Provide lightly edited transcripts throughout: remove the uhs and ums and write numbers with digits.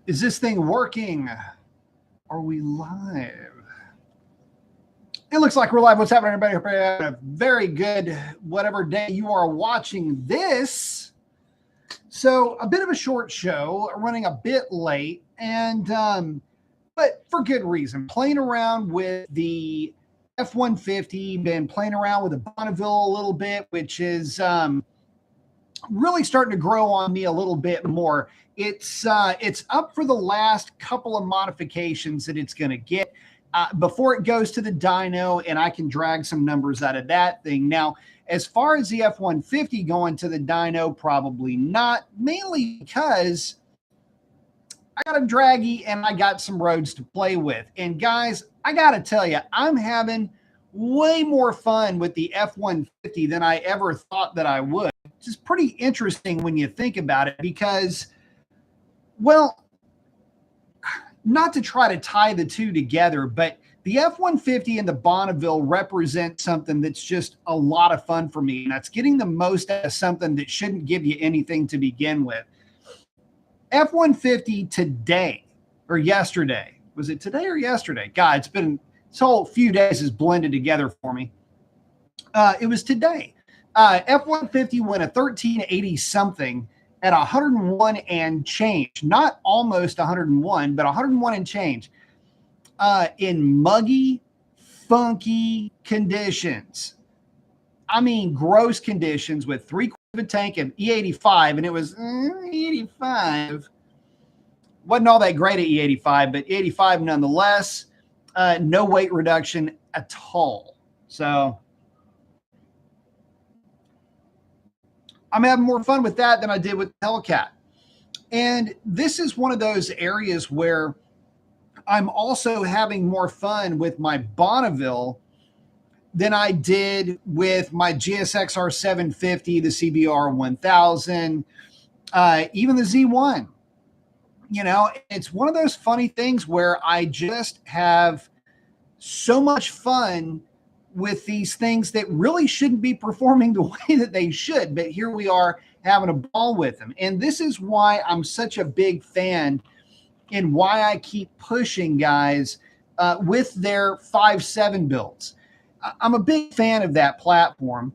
Is this thing working? Are we live? It looks like we're live. What's happening, everybody? Hope you're having a very good whatever day you are watching this. So a bit of a short show, running a bit late, and but for good reason. Playing around with the F-150, been playing around with the Bonneville a little bit, which is really starting to grow on me a little bit more. It's up for the last couple of modifications that it's going to get before it goes to the dyno, and I can drag some numbers out of that thing. Now, as far as the F-150 going to the dyno, probably not, mainly because I got a draggy and I got some roads to play with. And guys, I got to tell you, I'm having way more fun with the F-150 than I ever thought that I would. It's just pretty interesting when you think about it because, well, not to try to tie the two together, but the F-150 and the Bonneville represent something that's just a lot of fun for me. And that's getting the most out of something that shouldn't give you anything to begin with. F-150 today or yesterday. Was it today or yesterday? God, it's been this whole few days is blended together for me. It was today. F-150 went a 1380 something at 101 and change, not almost 101, but 101 and change in muggy, funky conditions. I mean, gross conditions with 3/4 of a tank of E85, and it was E85. Wasn't all that great at E85, but E85 nonetheless. No weight reduction at all. So I'm having more fun with that than I did with Hellcat. And this is one of those areas where I'm also having more fun with my Bonneville than I did with my GSX-R 750, the CBR 1000, even the Z1. You know, it's one of those funny things where I just have so much fun with these things that really shouldn't be performing the way that they should, but here we are having a ball with them. And this is why I'm such a big fan and why I keep pushing guys with their 5.7 builds. I'm a big fan of that platform.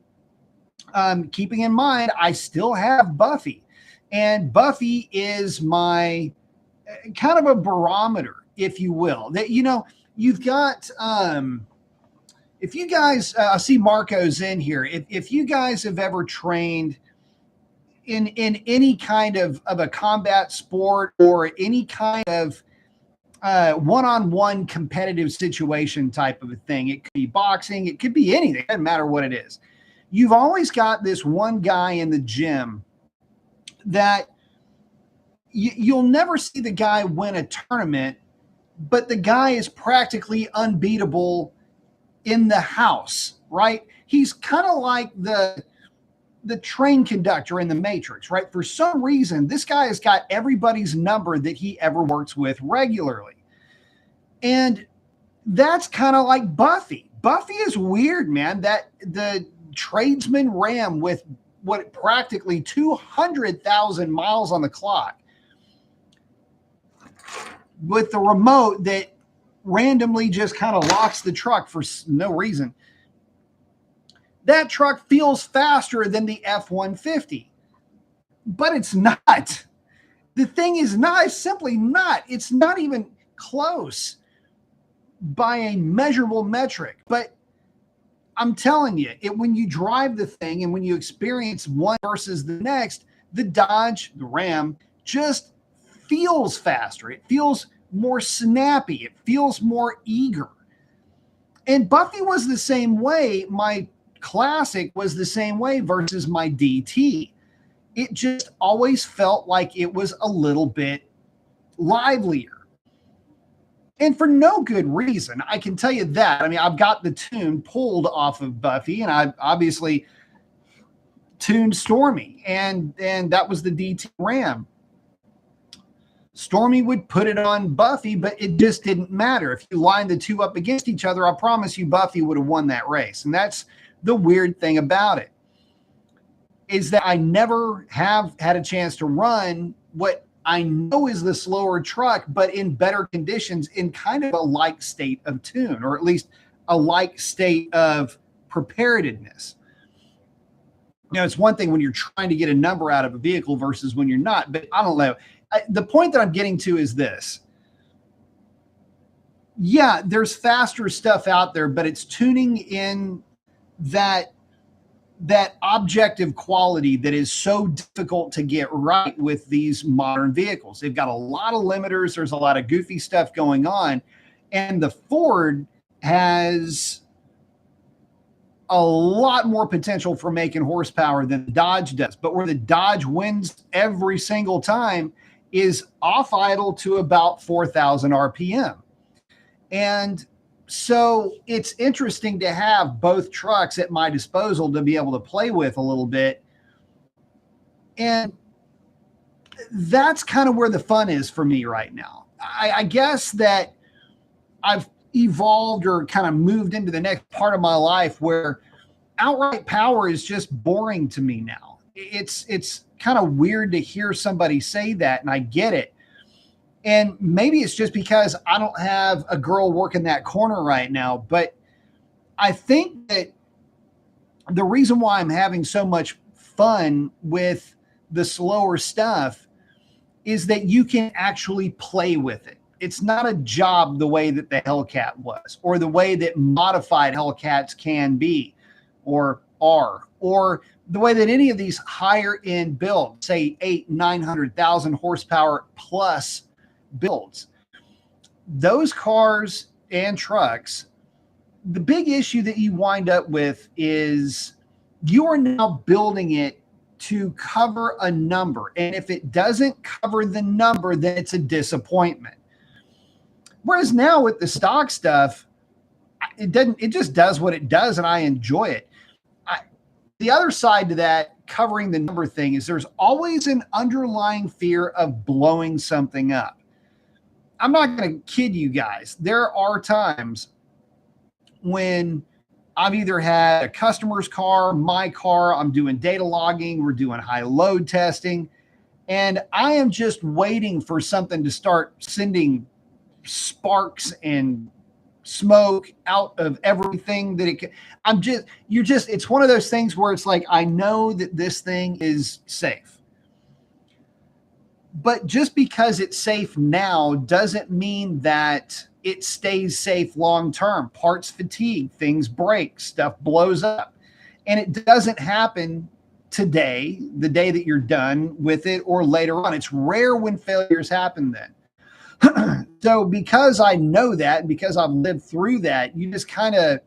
Keeping in mind, I still have Buffy, and Buffy is my kind of a barometer, if you will, that, you know, you've got, if you guys, I see Marco's in here. If you guys have ever trained in any kind of a combat sport or any kind of one-on-one competitive situation type of a thing, it could be boxing, it could be anything, it doesn't matter what it is. You've always got this one guy in the gym that you'll never see the guy win a tournament, but the guy is practically unbeatable in the house, right? He's kind of like the train conductor in the Matrix, right? For some reason, this guy has got everybody's number that he ever works with regularly. And that's kind of like Buffy. Buffy is weird, man. That the tradesman Ram with what practically 200,000 miles on the clock with the remote that randomly just kind of locks the truck for no reason. That truck feels faster than the F-150, but it's not. The thing is not, it's simply not. It's not even close by a measurable metric. But I'm telling you, when you drive the thing and when you experience one versus the next, the Dodge, the Ram, just feels faster. It feels more snappy. It feels more eager. And Buffy was the same way. My Classic was the same way versus my DT. It just always felt like it was a little bit livelier. And for no good reason. I can tell you that. I mean, I've got the tune pulled off of Buffy, and I've obviously tuned Stormy, and that was the DT Ram. Stormy would put it on Buffy, but it just didn't matter. If you lined the two up against each other, I promise you Buffy would have won that race. And that's the weird thing about it, is that I never have had a chance to run what I know is the slower truck, but in better conditions, in kind of a like state of tune, or at least a like state of preparedness. You know, it's one thing when you're trying to get a number out of a vehicle versus when you're not, but I don't know. The point that I'm getting to is this. Yeah, there's faster stuff out there, but it's tuning in that objective quality that is so difficult to get right with these modern vehicles. They've got a lot of limiters. There's a lot of goofy stuff going on. And the Ford has a lot more potential for making horsepower than the Dodge does. But where the Dodge wins every single time is off idle to about 4,000 RPM. And so it's interesting to have both trucks at my disposal to be able to play with a little bit. And that's kind of where the fun is for me right now. I guess that I've evolved or kind of moved into the next part of my life where outright power is just boring to me now. It's kind of weird to hear somebody say that, and I get it. And maybe it's just because I don't have a girl working that corner right now. But I think that the reason why I'm having so much fun with the slower stuff is that you can actually play with it. It's not a job the way that the Hellcat was, or the way that modified Hellcats can be or are, or the way that any of these higher end builds, say 800,000-900,000 horsepower plus builds. Those cars and trucks, the big issue that you wind up with is you are now building it to cover a number. And if it doesn't cover the number, then it's a disappointment. Whereas now with the stock stuff, it just does what it does, and I enjoy it. The other side to that, covering the number thing, is there's always an underlying fear of blowing something up. I'm not going to kid you guys. There are times when I've either had a customer's car, my car, I'm doing data logging, we're doing high load testing, and I am just waiting for something to start sending sparks and smoke out of everything that it can. It's one of those things where it's like, I know that this thing is safe. But just because it's safe now doesn't mean that it stays safe long term. Parts fatigue, things break, stuff blows up. And it doesn't happen today, the day that you're done with it, or later on. It's rare when failures happen then. So because I know that, and because I've lived through that, you just kind of,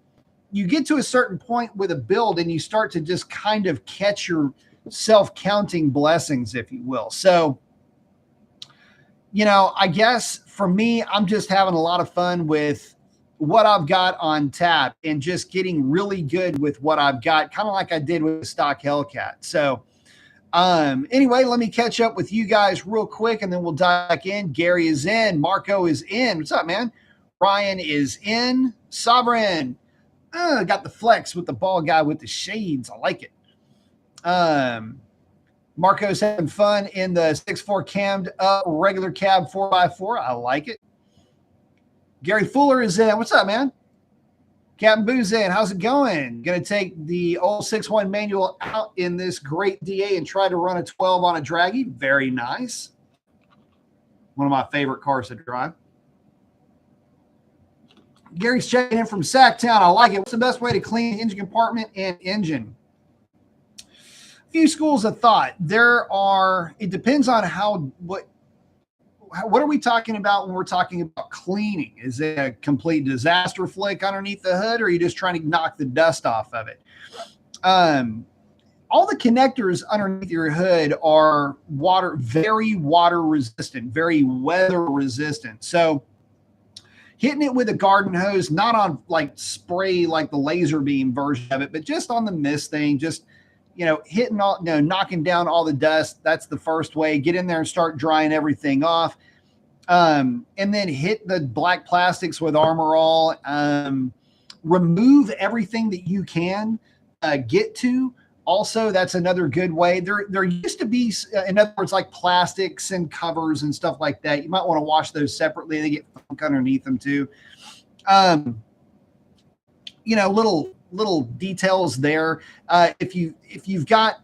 you get to a certain point with a build and you start to just kind of catch yourself counting blessings, if you will. So, you know, I guess for me, I'm just having a lot of fun with what I've got on tap and just getting really good with what I've got, kind of like I did with the stock Hellcat. So anyway, let me catch up with you guys real quick and then we'll dive back in. Gary is in. Marco is in. What's up, man? Ryan is in. Sovereign. Got the flex with the ball guy with the shades. I like it. Marco's having fun in the 6.4 cammed up regular cab 4x4. I like it. Gary Fuller is in. What's up, man? Captain Boo's in. How's it going? Going to take the old 6.1 manual out in this great DA and try to run a 12 on a Draggy. Very nice. One of my favorite cars to drive. Gary's checking in from Sacktown. I like it. What's the best way to clean the engine compartment and engine? Few schools of thought. It depends on what are we talking about when we're talking about cleaning? Is it a complete disaster flick underneath the hood, or are you just trying to knock the dust off of it? All the connectors underneath your hood are very water resistant, very weather resistant. So hitting it with a garden hose, not on like spray, like the laser beam version of it, but just on the mist thing, just, knocking down all the dust. That's the first way. Get in there and start drying everything off. And then hit the black plastics with Armor All. Remove everything that you can get to Also, that's another good way. There used to be, in other words, like plastics and covers and stuff like that. You might want to wash those separately. They get funk underneath them too. You know, little details there. If you've got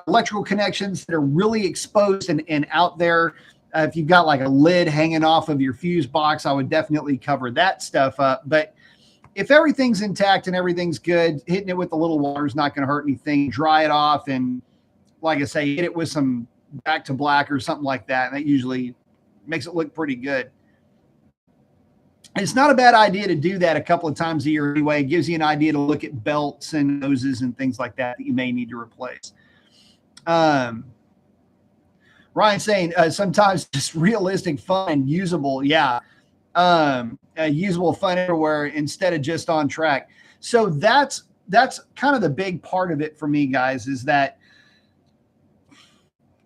electrical connections that are really exposed and out there, if you've got like a lid hanging off of your fuse box, I would definitely cover that stuff up. But if everything's intact and everything's good, hitting it with a little water is not going to hurt anything. Dry it off, and like I say, hit it with some Back to Black or something like that. And that usually makes it look pretty good. It's not a bad idea to do that a couple of times a year anyway. It gives you an idea to look at belts and noses and things like that you may need to replace. Ryan saying sometimes just realistic fun and usable. Yeah. Usable fun everywhere instead of just on track. So that's kind of the big part of it for me, guys, is that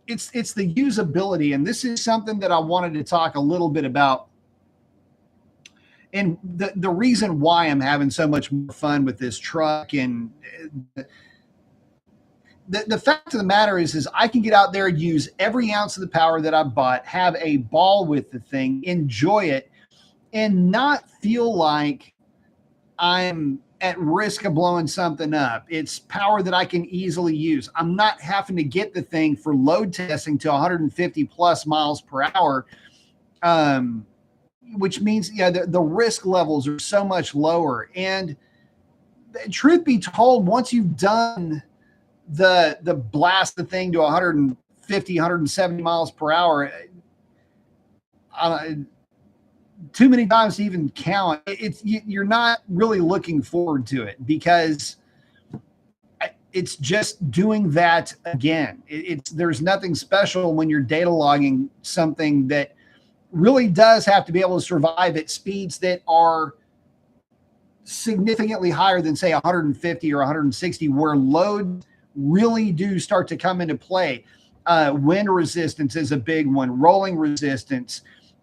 it's the usability. And this is something that I wanted to talk a little bit about. And the reason why I'm having so much more fun with this truck, and the fact of the matter is I can get out there, use every ounce of the power that I bought, have a ball with the thing, enjoy it, and not feel like I'm at risk of blowing something up. It's power that I can easily use. I'm not having to get the thing for load testing to 150 plus miles per hour. Which means, yeah, the risk levels are so much lower. And truth be told, once you've done the blast the thing to 150, 170 miles per hour, too many times to even count, you're not really looking forward to it, because it's just doing that again. There's nothing special when you're data logging something that really does have to be able to survive at speeds that are significantly higher than, say, 150 or 160, where loads really do start to come into play. Wind resistance is a big one, rolling resistance,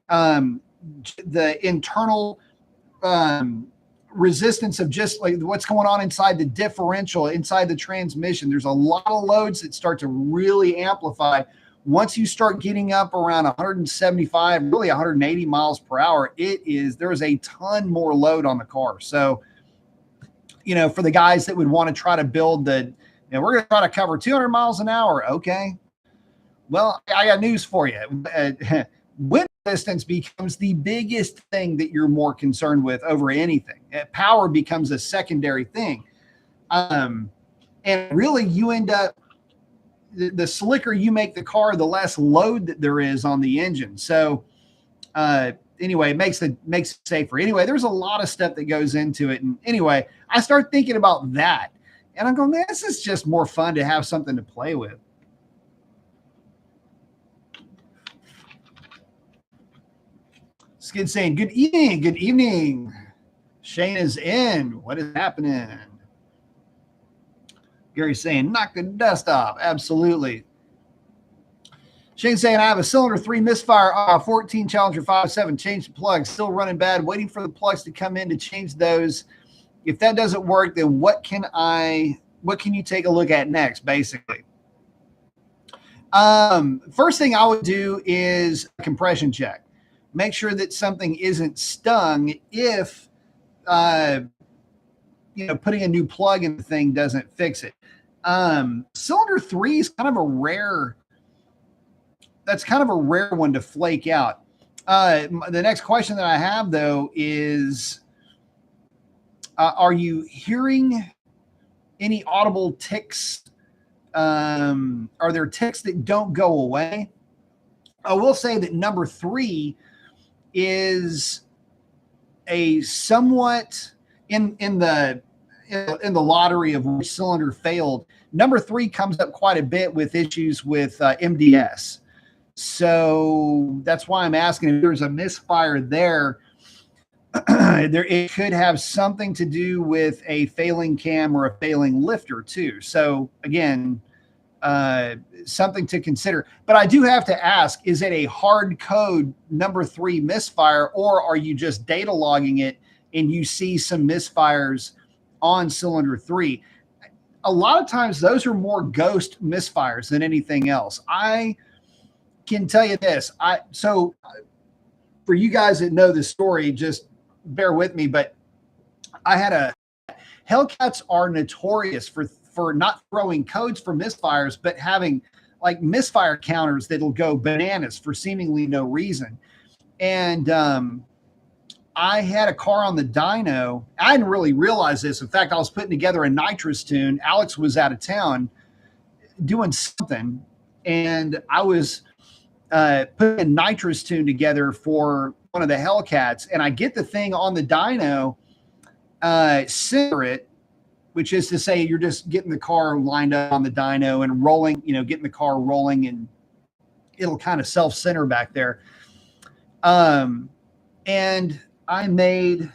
the internal resistance of just like what's going on inside the differential, inside the transmission. There's a lot of loads that start to really amplify. Once you start getting up around 175, really 180 miles per hour, there is a ton more load on the car. So, you know, for the guys that would want to try to build we're going to try to cover 200 miles an hour. Okay. Well, I got news for you. Wind resistance becomes the biggest thing that you're more concerned with over anything. Power becomes a secondary thing. And really you end up, the slicker you make the car, the less load that there is on the engine. So anyway, it makes it safer. Anyway, there's a lot of stuff that goes into it. And anyway, I start thinking about that, and I'm going, man, this is just more fun to have something to play with. Skid saying, good evening. Good evening. Shane is in. What is happening? Gary saying, knock the dust off. Absolutely. Shane saying, I have a cylinder 3 misfire 14 Challenger 5.7. Change the plugs. Still running bad. Waiting for the plugs to come in to change those. If that doesn't work, then what can you take a look at next, basically? First thing I would do is a compression check. Make sure that something isn't stung if putting a new plug in the thing doesn't fix it. Cylinder 3 is kind of a rare one to flake out. The next question that I have, though, is are you hearing any audible ticks? Are there ticks that don't go away? I will say that number 3 is a somewhat in the lottery of which cylinder failed. Number 3 comes up quite a bit with issues with MDS. So that's why I'm asking if there's a misfire there. It could have something to do with a failing cam or a failing lifter too. So again, something to consider. But I do have to ask, is it a hard code number 3 misfire, or are you just data logging it and you see some misfires on cylinder 3? a lot of times those are more ghost misfires than anything else. I can tell you this. So for you guys that know the story, just bear with me. But I had Hellcats are notorious for not throwing codes for misfires, but having like misfire counters that'll go bananas for seemingly no reason. And I had a car on the dyno. I didn't really realize this. In fact, I was putting together a nitrous tune. Alex was out of town doing something, and I was putting a nitrous tune together for one of the Hellcats, and I get the thing on the dyno, center it, which is to say you're just getting the car lined up on the dyno and rolling, getting the car rolling, and it'll kind of self-center back there. And I made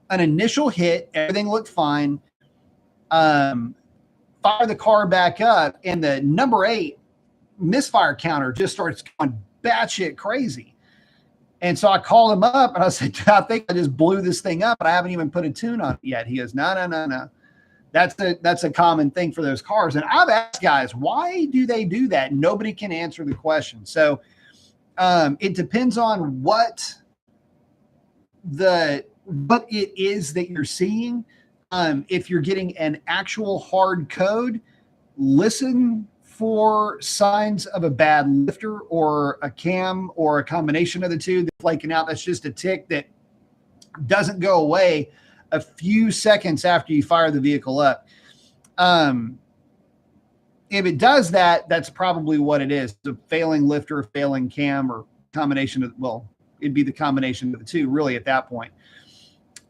an initial hit. Everything looked fine. Fire the car back up, and the number 8 misfire counter just starts going batshit crazy. And so I called him up and I said, I think I just blew this thing up, but I haven't even put a tune on it yet. He goes, no. That's a common thing for those cars. And I've asked guys, why do they do that? Nobody can answer the question. So it depends on what it is that you're seeing. If you're getting an actual hard code, listen for signs of a bad lifter or a cam or a combination of the two that's flaking out. That's just a tick that doesn't go away a few seconds after you fire the vehicle up. If it does that, that's probably what it is. The failing lifter, failing cam, or combination of, well, it'd be the combination of the two really at that point.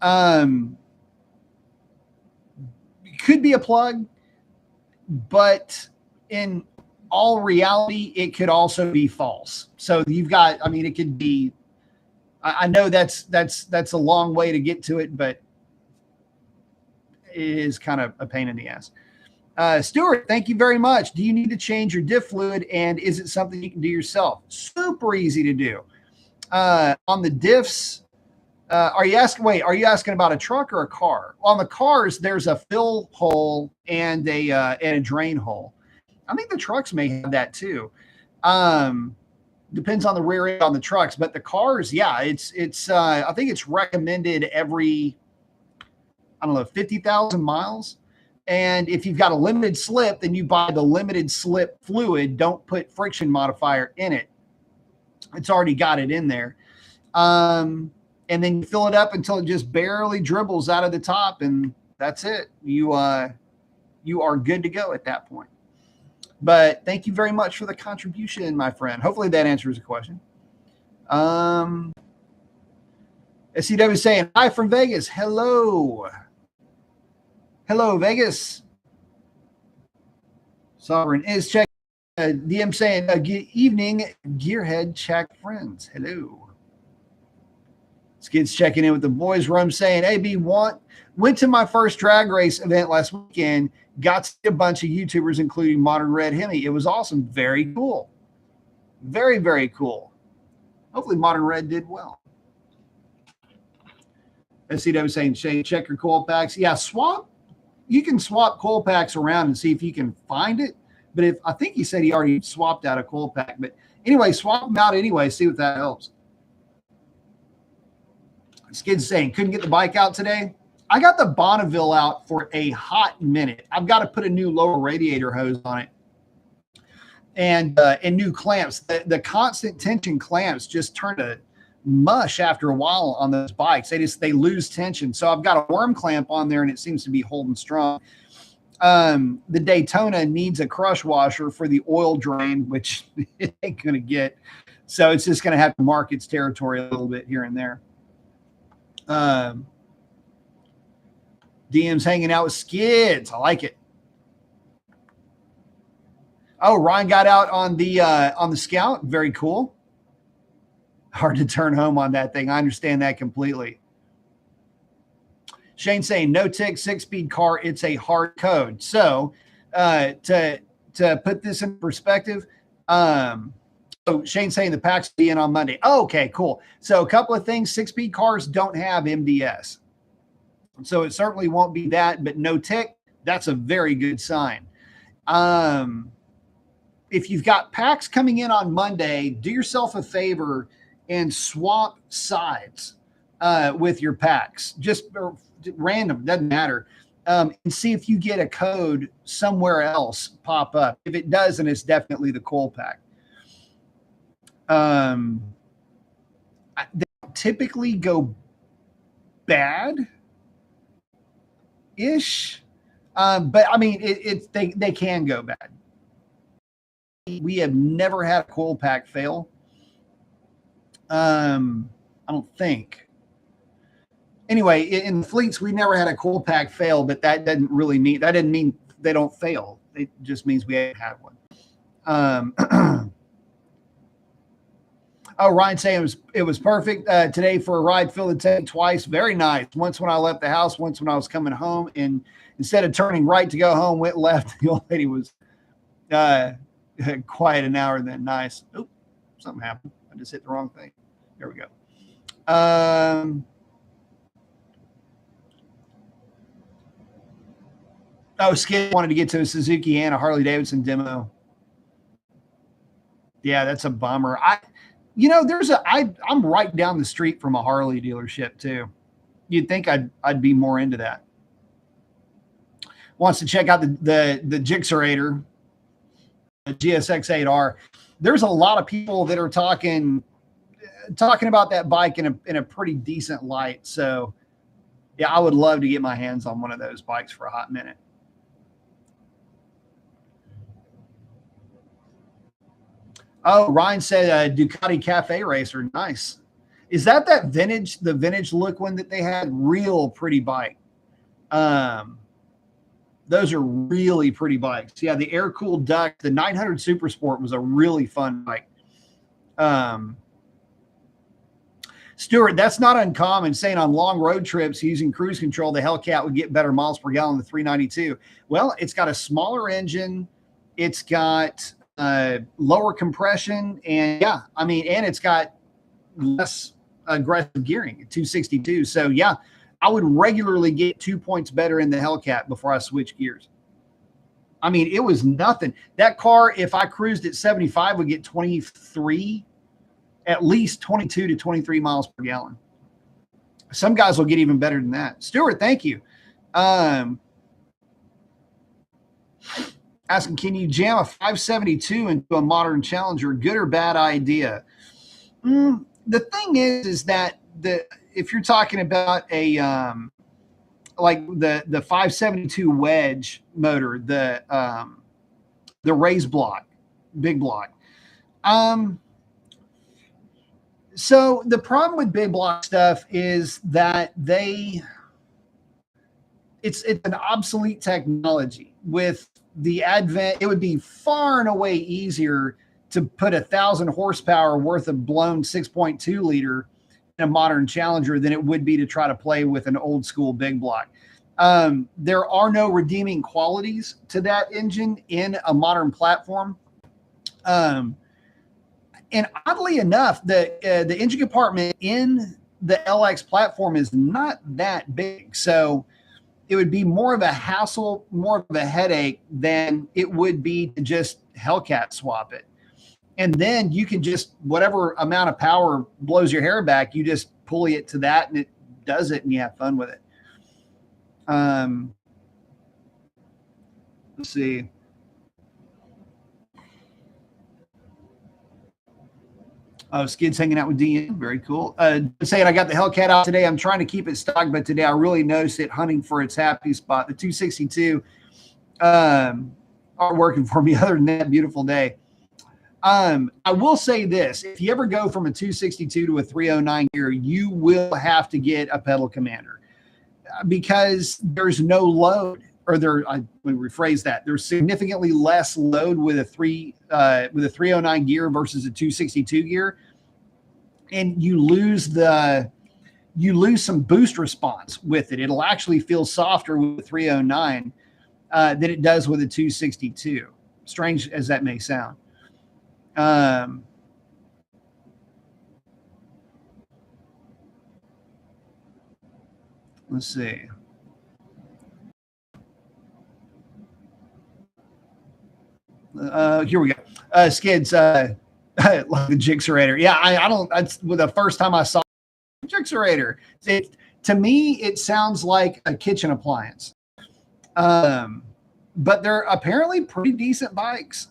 It could be a plug, but in all reality, it could also be false. So you've got, it could be, I know that's a long way to get to it, but it is kind of a pain in the ass. Stuart, thank you very much. Do you need to change your diff fluid, and is it something you can do yourself? Super easy to do. On the diffs, are you asking about a truck or a car? On the cars, there's a fill hole and a drain hole. I think the trucks may have that too. Depends on the rear end on the trucks, but the cars, yeah, it's I think it's recommended every, 50,000 miles. And if you've got a limited slip, then you buy the limited slip fluid. Don't put friction modifier in it. It's already got it in there. And then you fill it up until it just barely dribbles out of the top, and that's it. You are good to go at that point. But thank you very much for the contribution, my friend. Hopefully that answers the question. SCW saying, hi from Vegas. Hello. Hello, Vegas. Sovereign is checking. DM saying, good evening, Gearhead Check friends. Hello. Skid's checking in with the boys room saying, AB went to my first drag race event last weekend. Got to see a bunch of YouTubers, including Modern Red Hemi. It was awesome. Very cool. Very, very cool. Hopefully Modern Red did well. SCW saying, Shane, check your coil packs. Yeah, you can swap coil packs around and see if you can find it. But I think he said he already swapped out a coil pack. But anyway, swap them out anyway. See if that helps. Skid's saying, couldn't get the bike out today. I got the Bonneville out for a hot minute. I've got to put a new lower radiator hose on it and new clamps. The constant tension clamps just turn to mush after a while on those bikes. They lose tension. So I've got a worm clamp on there and it seems to be holding strong. The Daytona needs a crush washer for the oil drain, which it ain't going to get. So it's just going to have to mark its territory a little bit here and there. DM's hanging out with Skids. I like it. Oh, Ryan got out on the Scout. Very cool. Hard to turn home on that thing. I understand that completely. Shane saying, no tick, 6-speed car. It's a hard code. So to put this in perspective, so Shane's saying the packs will be in on Monday. Oh, okay, cool. So a couple of things. 6-speed cars don't have MDS. So it certainly won't be that, but no tick, That's a very good sign. If you've got packs coming in on Monday, do yourself a favor and swap sides with your packs. Just random, doesn't matter. And see if you get a code somewhere else pop up. If it does, then it's definitely the coil pack. They typically go bad-ish, but I mean, they can go bad. We have never had a coil pack fail. I don't think. Anyway, in the fleets, we never had a coil pack fail, but that didn't mean they don't fail. It just means we haven't had one. Oh, Ryan saying it was perfect today for a ride. Filled the tank twice. Very nice. Once when I left the house, once when I was coming home, and instead of turning right to go home, went left. The old lady was quiet an hour. Then nice. Oop, something happened. I just hit the wrong thing. There we go. Skid wanted to get to a Suzuki and a Harley Davidson demo. Yeah, that's a bummer. I'm right down the street from a Harley dealership too. You'd think I'd be more into that. Wants to check out the Gixxerator, the GSX-8R. There's a lot of people that are talking about that bike in a pretty decent light. So yeah, I would love to get my hands on one of those bikes for a hot minute. Oh, Ryan said Ducati Cafe Racer. Nice. Is that the vintage look one that they had? Real pretty bike. Those are really pretty bikes. Yeah, the air-cooled duck, the 900 Super Sport was a really fun bike. Stuart, that's not uncommon, saying on long road trips using cruise control, the Hellcat would get better miles per gallon than the 392. Well, it's got a smaller engine. It's got lower compression, and and it's got less aggressive gearing at 262. So yeah, I would regularly get 2 points better in the Hellcat before I switch gears. I mean, it was nothing. That car, if I cruised at 75, would get 23, at least 22 to 23 miles per gallon. Some guys will get even better than that. Stuart, thank you. Asking, can you jam a 572 into a modern Challenger? Good or bad idea? The thing is that if you're talking about a like the 572 wedge motor, the raise block, big block. So the problem with big block stuff is that it's an obsolete technology. With the advent, it would be far and away easier to put 1,000 horsepower worth of blown 6.2 liter in a modern Challenger than it would be to try to play with an old school big block. There are no redeeming qualities to that engine in a modern platform. And oddly enough, the engine compartment in the LX platform is not that big. So it would be more of a hassle, more of a headache than it would be to just Hellcat swap it. And then you can just, whatever amount of power blows your hair back, you just pulley it to that and it does it and you have fun with it. Let's see. Oh, Skid's hanging out with DN. Very cool. Saying I got the Hellcat out today. I'm trying to keep it stocked, but today I really noticed it hunting for its happy spot. The 262 are working for me. Other than that, beautiful day. I will say this. If you ever go from a 262 to a 309 gear, you will have to get a pedal commander because there's no load. Or I would rephrase that. There's significantly less load with a 309 gear versus a 262 gear, and you lose some boost response with it. It'll actually feel softer with a 309 than it does with a 262. Strange as that may sound. Let's see. Here we go. Skids, like the Jixerator. Yeah, I don't. That's the first time I saw Jixerator. To me, it sounds like a kitchen appliance. But they're apparently pretty decent bikes.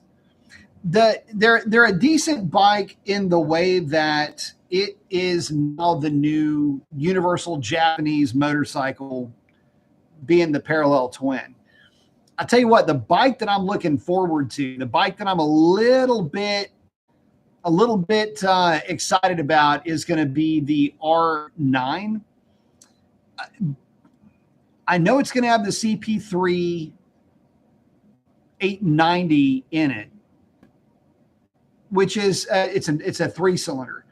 They're a decent bike in the way that it is now the new universal Japanese motorcycle, being the parallel twin. I tell you what, the bike that I'm looking forward to, the bike that I'm a little bit excited about, is going to be the R9. I know it's going to have the CP3 890 in it, which is it's a 3-cylinder.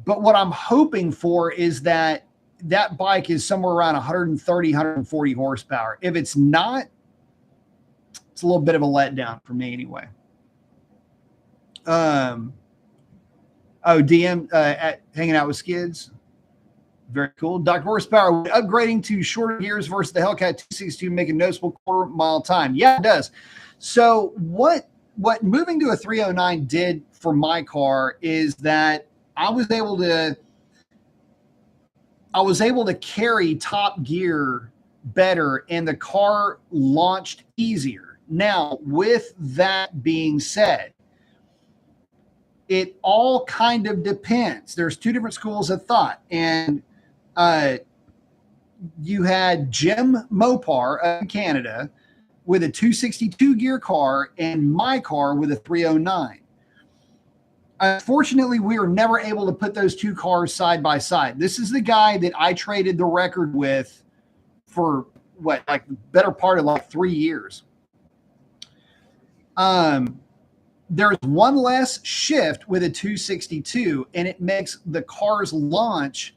But what I'm hoping for is that bike is somewhere around 130, 140 horsepower. If it's not, it's a little bit of a letdown for me anyway. DM hanging out with Skids. Very cool. Dr. Horsepower, upgrading to shorter gears versus the Hellcat 262 make a noticeable quarter-mile time. Yeah, it does. So what moving to a 309 did for my car is that I was able to carry top gear better, and the car launched easier. Now, with that being said, it all kind of depends. There's two different schools of thought, and you had Jim Mopar of Canada with a 262 gear car and my car with a 309. Unfortunately, we were never able to put those two cars side by side. This is the guy that I traded the record with for the better part of like 3 years. There's one less shift with a 262, and it makes the car's launch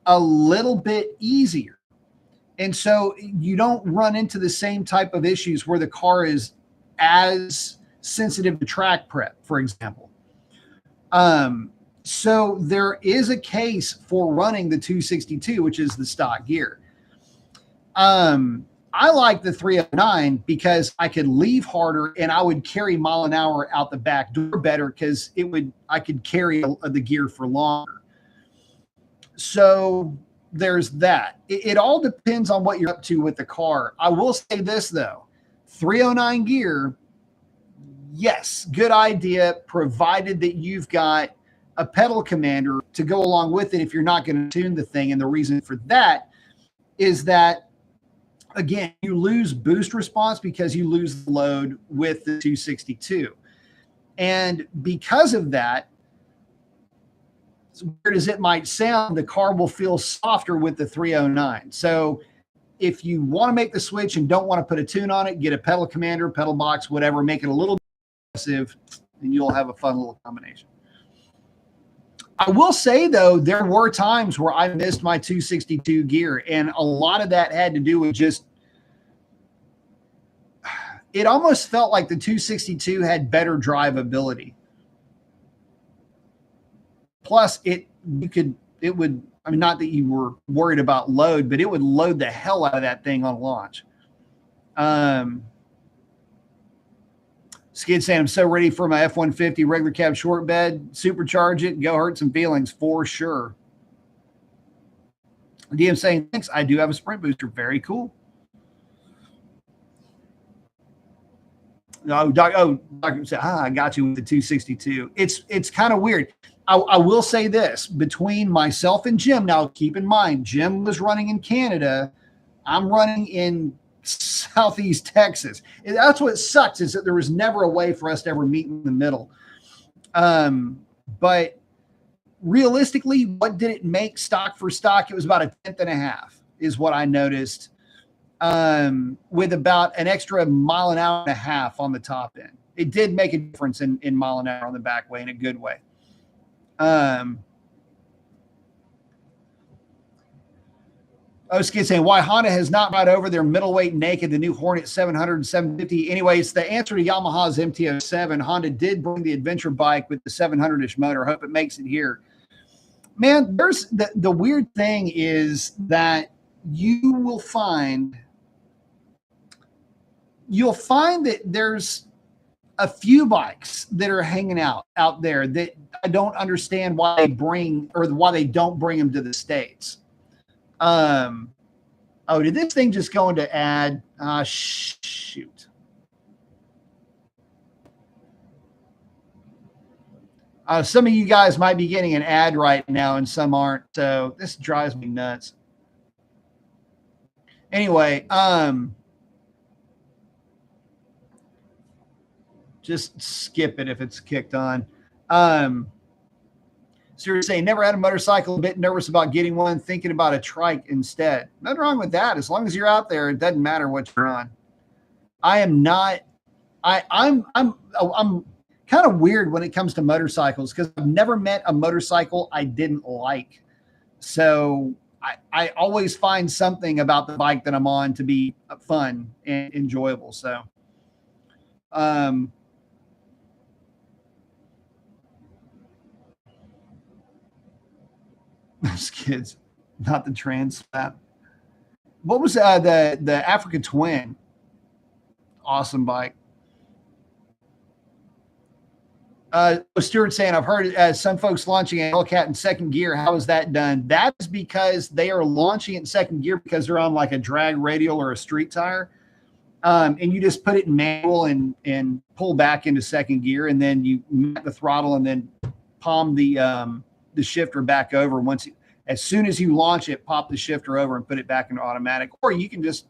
a little bit easier. And so you don't run into the same type of issues where the car is as sensitive to track prep, for example. So there is a case for running the 262, which is the stock gear. I like the 309 because I could leave harder and I would carry mile an hour out the back door better because I could carry the gear for longer. So there's that. It all depends on what you're up to with the car. I will say this though, 309 gear, yes, good idea, provided that you've got a pedal commander to go along with it if you're not going to tune the thing. And the reason for that is that, again, you lose boost response because you lose the load with the 262. And because of that, as weird as it might sound, the car will feel softer with the 309. So if you want to make the switch and don't want to put a tune on it, get a pedal commander, pedal box, whatever, make it a little aggressive, and you'll have a fun little combination. I will say, though, there were times where I missed my 262 gear, and a lot of that had to do with just it almost felt like the 262 had better drivability. Plus, not that you were worried about load, but it would load the hell out of that thing on launch. Skid saying, I'm so ready for my F-150 regular cab short bed. Supercharge it, go hurt some feelings for sure. DM saying, thanks. I do have a sprint booster. Very cool. Doctor said, I got you with the 262. It's kind of weird. I will say this, between myself and Jim, now keep in mind, Jim was running in Canada. I'm running in Southeast Texas. And that's what sucks, is that there was never a way for us to ever meet in the middle. But realistically, what did it make stock for stock? It was about 1.5 is what I noticed, with about an extra 1.5 miles on the top end. It did make a difference in mile an hour on the back way, in a good way. Skid saying, why Honda has not brought over their middleweight naked, the new Hornet 700 and 750. Anyways, the answer to Yamaha's MT-07, Honda did bring the adventure bike with the 700-ish motor. Hope it makes it here. Man, there's the weird thing is that you will find you'll find that there's a few bikes that are hanging out there that I don't understand why they bring or why they don't bring them to the States. Oh, did this thing just go into ad? Shoot. Some of you guys might be getting an ad right now and some aren't. So this drives me nuts. Anyway, just skip it if it's kicked on. So you're saying never had a motorcycle, a bit nervous about getting one, thinking about a trike instead. Nothing wrong with that. As long as you're out there, it doesn't matter what you're on. I am not. I'm kind of weird when it comes to motorcycles because I've never met a motorcycle I didn't like. So I always find something about the bike that I'm on to be fun and enjoyable. So, those kids, not the trans fat. What was the Africa Twin? Awesome bike. Stuart saying, I've heard some folks launching a Hellcat in second gear. How is that done? That is because they are launching it in second gear because they're on like a drag radial or a street tire. And you just put it in manual and pull back into second gear, and then you mount the throttle and then palm the shifter back over. As soon as you launch it, pop the shifter over and put it back into automatic, or you can just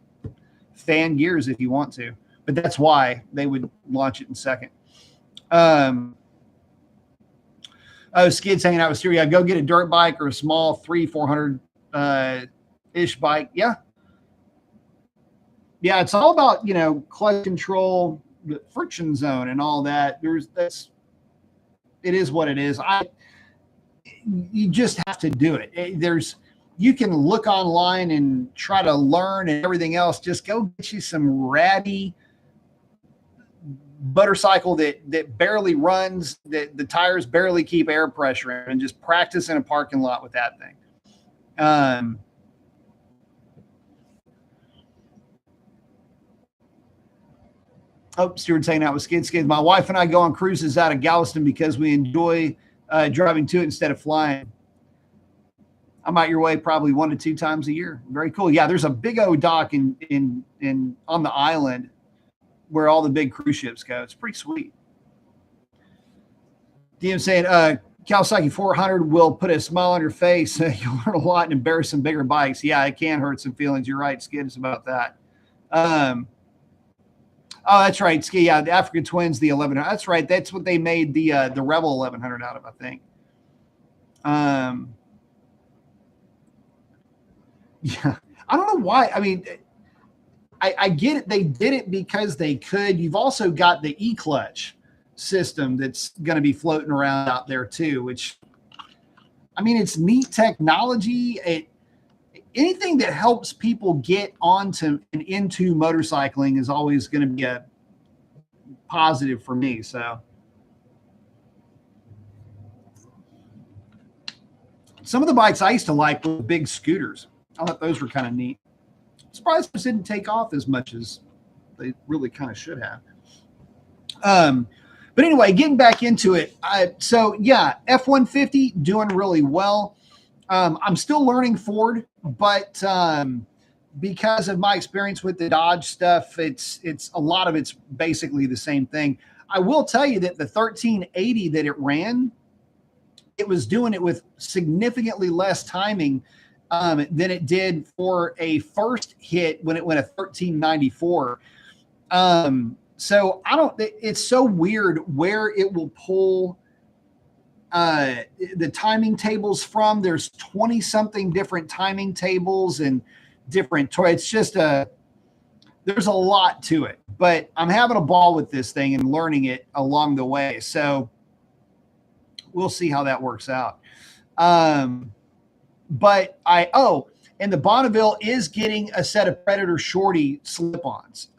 fan gears if you want to, but that's why they would launch it in second. Skid's hanging out with Stu. Yeah, go get a dirt bike or a small 300-400 ish bike. Yeah, it's all about, clutch control, the friction zone, and all that. It is what it is. You just have to do it. You can look online and try to learn and everything else. Just go get you some ratty motorcycle that barely runs, that the tires barely keep air pressure in, and just practice in a parking lot with that thing. Stuart's hanging out with Skids. My wife and I go on cruises out of Galveston because we enjoy driving to it instead of flying. I'm out your way probably 1 to 2 times a year. Very cool. Yeah, there's a big old dock in on the island where all the big cruise ships go. It's pretty sweet. DM saying, Kawasaki 400 will put a smile on your face. You'll learn a lot and embarrass some bigger bikes. Yeah, it can hurt some feelings. You're right, Skid, it's about that. Oh, that's right, Ski. Yeah, the African Twins, the 1100. That's right. That's what they made the Rebel 1100 out of, I think. Yeah, I don't know why. I mean, I get it. They did it because they could. You've also got the e-clutch system that's going to be floating around out there too, which, I mean, it's neat technology. Anything that helps people get onto and into motorcycling is always going to be a positive for me. So some of the bikes I used to like were big scooters. I thought those were kind of neat. Surprised those didn't take off as much as they really kind of should have. But anyway, getting back into it. So yeah, F-150 doing really well. I'm still learning Ford, but because of my experience with the Dodge stuff, it's a lot of it's basically the same thing. I will tell you that the 1380 that it ran, it was doing it with significantly less timing than it did for a first hit when it went a 1394. So it's so weird where it will pull the timing tables from. There's 20 something different timing tables and different toys. It's just there's a lot to it, but I'm having a ball with this thing and learning it along the way. So we'll see how that works out. But and the Bonneville is getting a set of Predator Shorty slip-ons.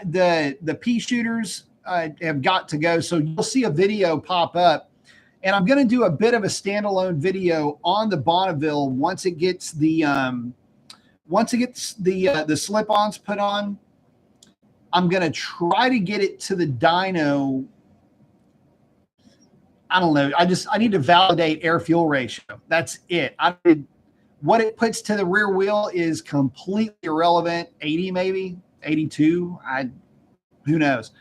The pea shooters have got to go. So you'll see a video pop up, and I'm going to do a bit of a standalone video on the Bonneville once it gets the slip-ons put on. I'm going to try to get it to the dyno. I don't know. I need to validate air fuel ratio. That's it. What it puts to the rear wheel is completely irrelevant. 80, maybe 82. Who knows?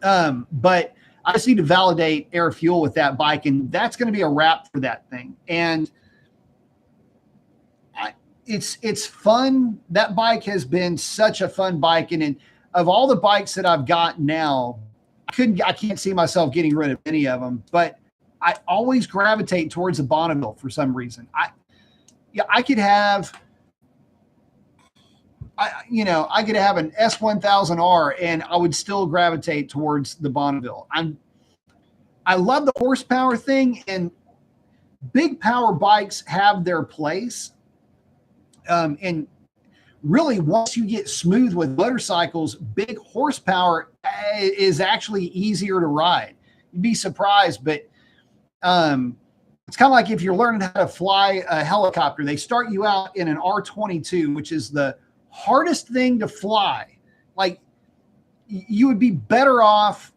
But I just need to validate air fuel with that bike, and that's going to be a wrap for that thing. And it's fun. That bike has been such a fun bike, and of all the bikes that I've got now, I can't see myself getting rid of any of them. But I always gravitate towards the Bonneville for some reason. I could have. I could have an S1000R and I would still gravitate towards the Bonneville. I love the horsepower thing, and big power bikes have their place. And really, once you get smooth with motorcycles, big horsepower is actually easier to ride. You'd be surprised, but it's kind of like if you're learning how to fly a helicopter. They start you out in an R22, which is the hardest thing to fly. Like, you would be better off,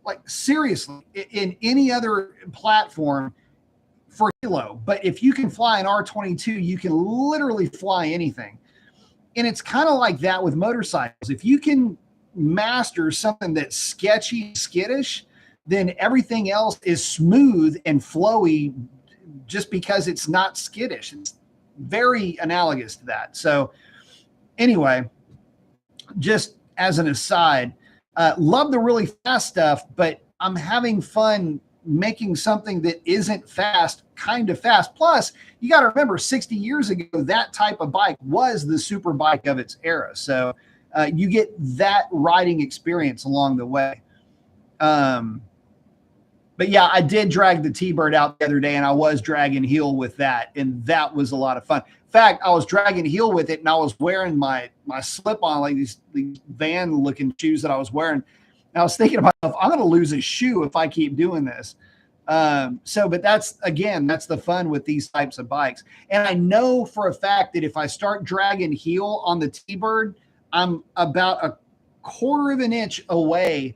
like, seriously, in any other platform for kilo. But if you can fly an R22, you can literally fly anything. And it's kind of like that with motorcycles. If you can master something that's sketchy, skittish, then everything else is smooth and flowy just because it's not skittish. It's very analogous to that. So anyway, just as an aside, love the really fast stuff, but I'm having fun making something that isn't fast, kind of fast. Plus, you got to remember, 60 years ago, that type of bike was the super bike of its era. So you get that riding experience along the way. But yeah, I did drag the T-Bird out the other day, and I was dragging heel with that, and that was a lot of fun. In fact, I was dragging heel with it, and I was wearing my slip-on, like these van-looking shoes that I was wearing. And I was thinking to myself, I'm going to lose a shoe if I keep doing this. But that's the fun with these types of bikes. And I know for a fact that if I start dragging heel on the T-Bird, I'm about a quarter of an inch away,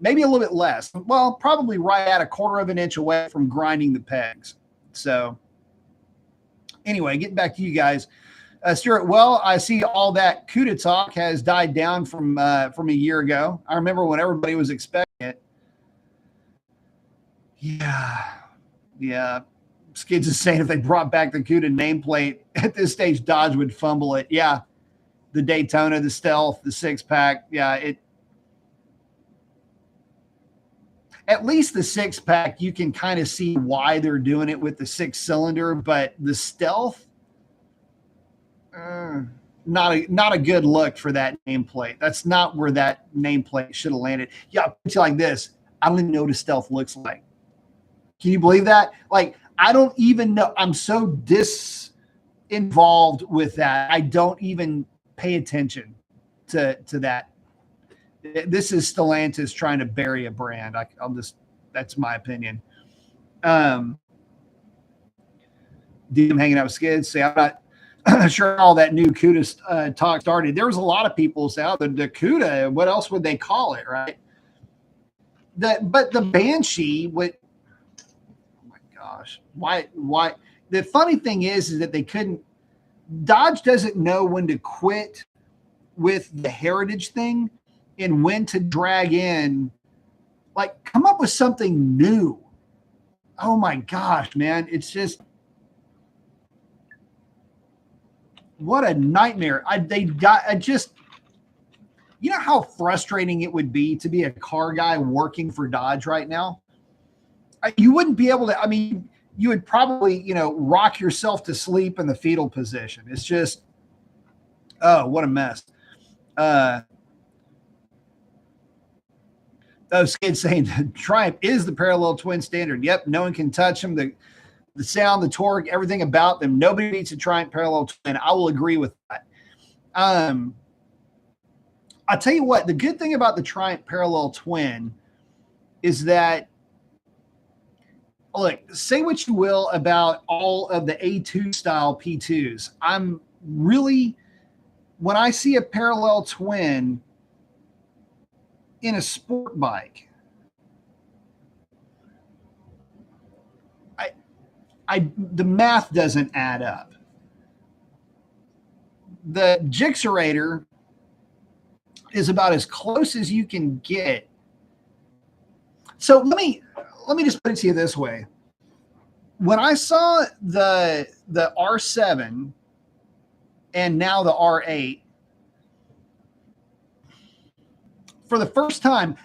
maybe a little bit less. Well, probably right at a quarter of an inch away from grinding the pegs. So anyway, getting back to you guys. Stuart, well, I see all that CUDA talk has died down from a year ago. I remember when everybody was expecting it. Yeah. Skids is saying if they brought back the CUDA nameplate at this stage, Dodge would fumble it. Yeah, the Daytona, the Stealth, the six-pack. Yeah, at least the six-pack, you can kind of see why they're doing it with the six-cylinder, but the Stealth, not a good look for that nameplate. That's not where that nameplate should have landed. Yeah, I'll put you like this. I don't even know what a Stealth looks like. Can you believe that? Like, I don't even know. I'm so disinvolved with that. I don't even pay attention to that. This is Stellantis trying to bury a brand. That's my opinion. DM hanging out with Skids. Say, I'm not sure all that new CUDA talk started. There was a lot of people say, oh, the CUDA, what else would they call it, right? But the Banshee would, oh my gosh, why? The funny thing is that they couldn't, Dodge doesn't know when to quit with the heritage thing and when to drag in, like, come up with something new. Oh my gosh, man. It's just, what a nightmare. You know how frustrating it would be to be a car guy working for Dodge right now? You wouldn't be able to, you would probably, rock yourself to sleep in the fetal position. It's just, oh, what a mess. Skid's saying the Triumph is the parallel twin standard. Yep, no one can touch them. The sound, the torque, everything about them. Nobody beats a Triumph parallel twin. I will agree with that. I'll tell you what, the good thing about the Triumph parallel twin is that, look, say what you will about all of the A2 style P2s. I'm really when I see a parallel twin in a sport bike, the math doesn't add up. The Gixxerator is about as close as you can get. So let me just put it to you this way. When I saw the R7 and now the R8, for the first time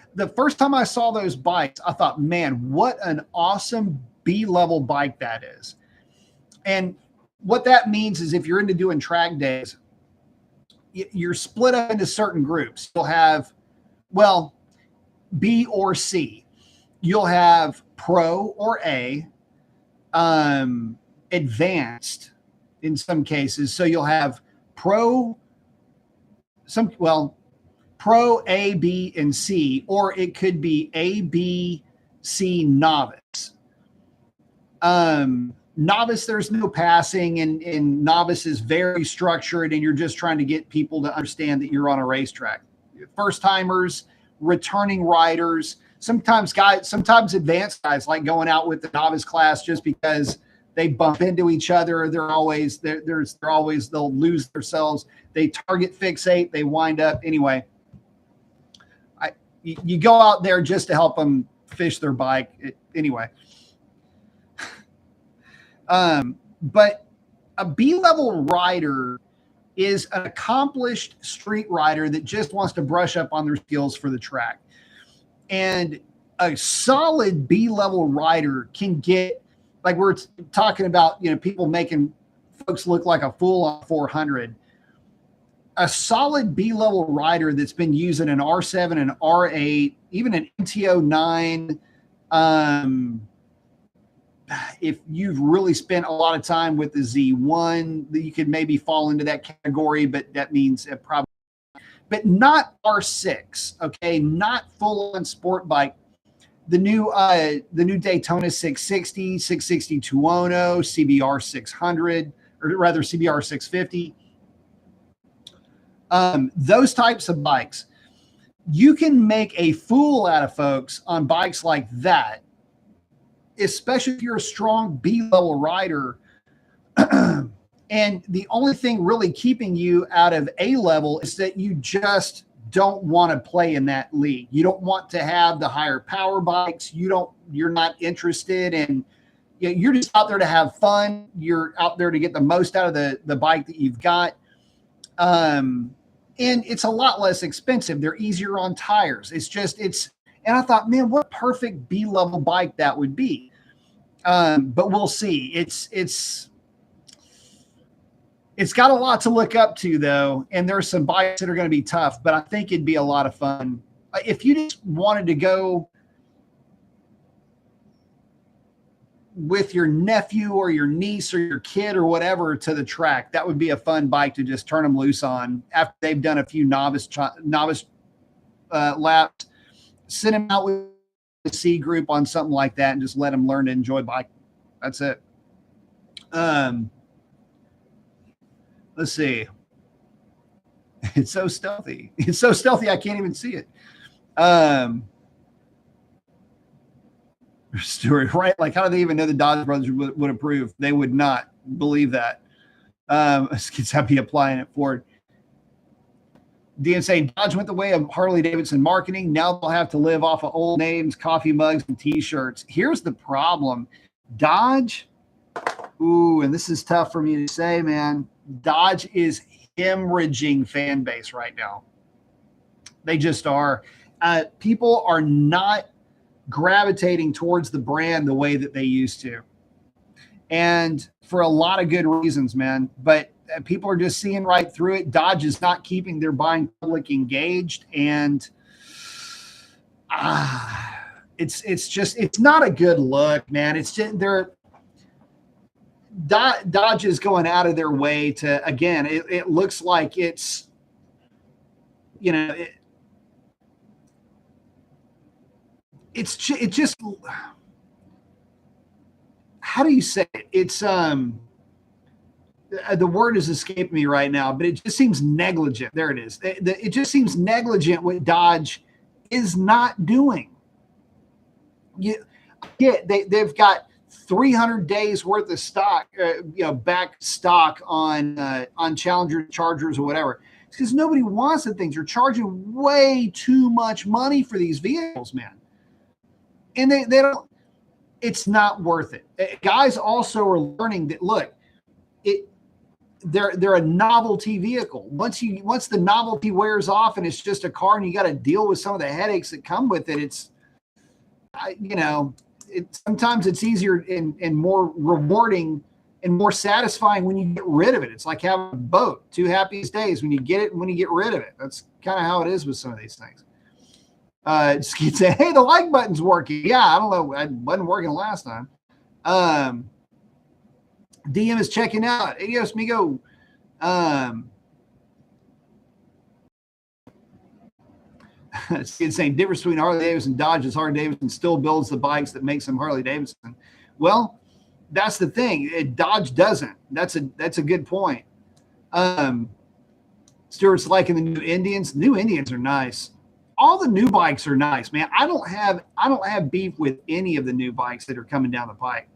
I saw those bikes, I thought, man, what an awesome B-level bike that is. And what that means is if you're into doing track days, you're split up into certain groups. You'll have, well, B or C. You'll have Pro or A, advanced in some cases. So you'll have Pro, Pro, A, B, and C, or it could be A, B, C, novice. Novice, there's no passing, and novice is very structured, and you're just trying to get people to understand that you're on a racetrack. First timers, returning riders, sometimes advanced guys like going out with the novice class just because they bump into each other. They'll lose themselves. They target fixate. They wind up anyway. You go out there just to help them fish their bike anyway. But a B-level rider is an accomplished street rider that just wants to brush up on their skills for the track. And a solid B-level rider can get, like we're talking about, people making folks look like a fool on 400. A solid B-level rider that's been using an R7 and R8, even an MT-09, if you've really spent a lot of time with the Z1, you could maybe fall into that category, but that means it probably, but not R6, okay? Not full-on sport bike. The new Daytona 660, 660 Tuono, CBR 600, or rather CBR 650. Those types of bikes, you can make a fool out of folks on bikes like that, especially if you're a strong B-level rider. And the only thing really keeping you out of A-level is that you just don't want to play in that league. You don't want to have the higher power bikes. You're not interested in, you're just out there to have fun. You're out there to get the most out of the bike that you've got. And it's a lot less expensive. They're easier on tires. And I thought, man, what perfect B-level bike that would be. But we'll see. It's got a lot to look up to, though, and there's some bikes that are going to be tough, but I think it'd be a lot of fun. If you just wanted to go with your nephew or your niece or your kid or whatever to the track, that would be a fun bike to just turn them loose on after they've done a few novice laps. Send them out with a C group on something like that and just let them learn to enjoy bike. That's it. Let's see. It's so stealthy. It's so stealthy I can't even see it. Stuart, right? Like, how do they even know the Dodge brothers would approve? They would not believe that. Kids happy applying it forward. Dean saying Dodge went the way of Harley Davidson marketing. Now they'll have to live off of old names, coffee mugs, and T-shirts. Here's the problem. Dodge, and this is tough for me to say, man. Dodge is hemorrhaging fan base right now. They just are. People are not gravitating towards the brand the way that they used to. And for a lot of good reasons, man. But people are just seeing right through it. Dodge is not keeping their buying public engaged. And it's not a good look, man. It's just Dodge is going out of their way to, again, it looks like it's, it's just, how do you say it? It's, the word is escaping me right now, but it just seems negligent. There it is. It just seems negligent what Dodge is not doing. They've got 300 days worth of stock, back stock on Challenger, Chargers, or whatever. It's because nobody wants the things. They're charging way too much money for these vehicles, man. And they don't. It's not worth it. Guys also are learning that, look, they're a novelty vehicle. Once the novelty wears off and it's just a car and you got to deal with some of the headaches that come with it, sometimes it's easier and more rewarding and more satisfying when you get rid of it. It's like having a boat, two happiest days, when you get it and when you get rid of it. That's kind of how it is with some of these things. Skeet said, hey, the like button's working. Yeah, I don't know. It wasn't working last time. DM is checking out. Adios, amigo. It's saying difference between Harley Davidson and Dodge is Harley Davidson still builds the bikes that makes them Harley Davidson. Well, that's the thing. Dodge doesn't. That's a good point. Stuart's liking the new Indians. New Indians are nice. All the new bikes are nice, man. I don't have beef with any of the new bikes that are coming down the pike.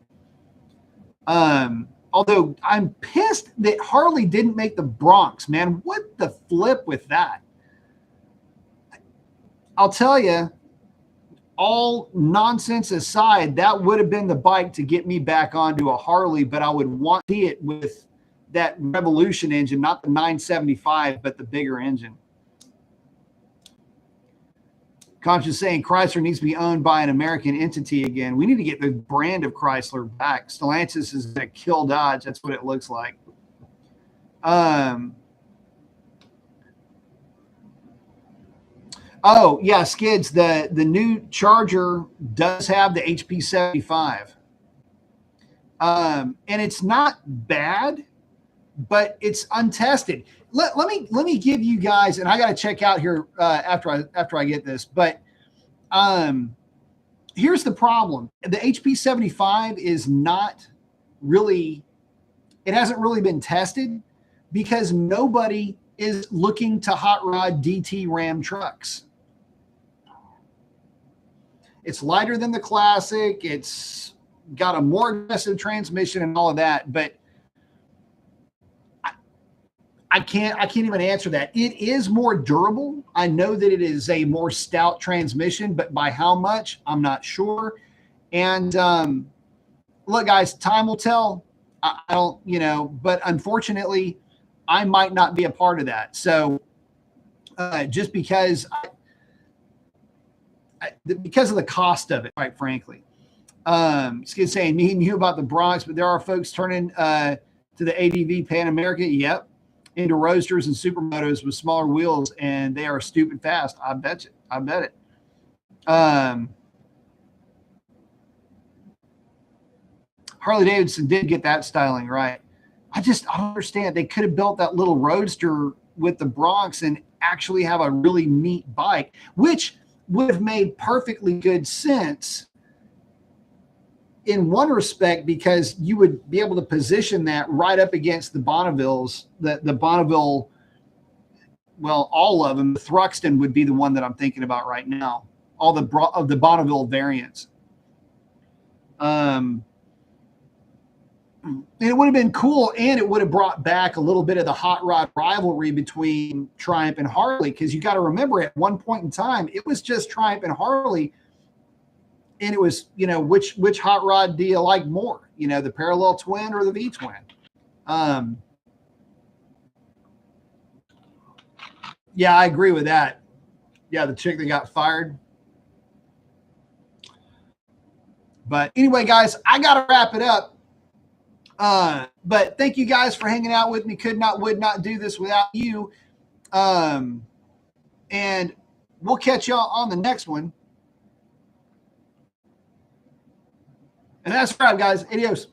Although I'm pissed that Harley didn't make the Bronx, man. What the flip with that? I'll tell you, all nonsense aside, that would have been the bike to get me back onto a Harley, but I would want to see it with that Revolution engine, not the 975, but the bigger engine. Conscious saying Chrysler needs to be owned by an American entity again. We need to get the brand of Chrysler back. Stellantis is going to kill Dodge. That's what it looks like. Oh, yeah, Skids, the new Charger does have the HP 75. And it's not bad, but it's untested. Let me give you guys, and I got to check out here after I get this, but here's the problem. The HP 75 is not really, it hasn't really been tested because nobody is looking to hot rod DT Ram trucks. It's lighter than the Classic. It's got a more aggressive transmission and all of that, but I can't even answer that. It is more durable. I know that it is a more stout transmission, but by how much, I'm not sure. And look, guys, time will tell. I don't, but unfortunately, I might not be a part of that. So just because of the cost of it, quite frankly. Skid saying, me and you about the Bronx, but there are folks turning to the ADV Pan America. Yep. Into roadsters and supermotos with smaller wheels, and they are stupid fast. I bet you. I bet it. Harley Davidson did get that styling right. I don't understand. They could have built that little roadster with the Bronx and actually have a really neat bike, which would have made perfectly good sense in one respect, because you would be able to position that right up against the Bonnevilles, the Bonneville, well, all of them. The Thruxton would be the one that I'm thinking about right now. All of the Bonneville variants. And it would have been cool, and it would have brought back a little bit of the hot rod rivalry between Triumph and Harley, because you got to remember, at one point in time, it was just Triumph and Harley. And it was, which hot rod do you like more? The parallel twin or the V twin? Yeah, I agree with that. Yeah, the chick that got fired. But anyway, guys, I got to wrap it up. But thank you guys for hanging out with me. Would not do this without you. And we'll catch y'all on the next one. And that's right, guys. Adios.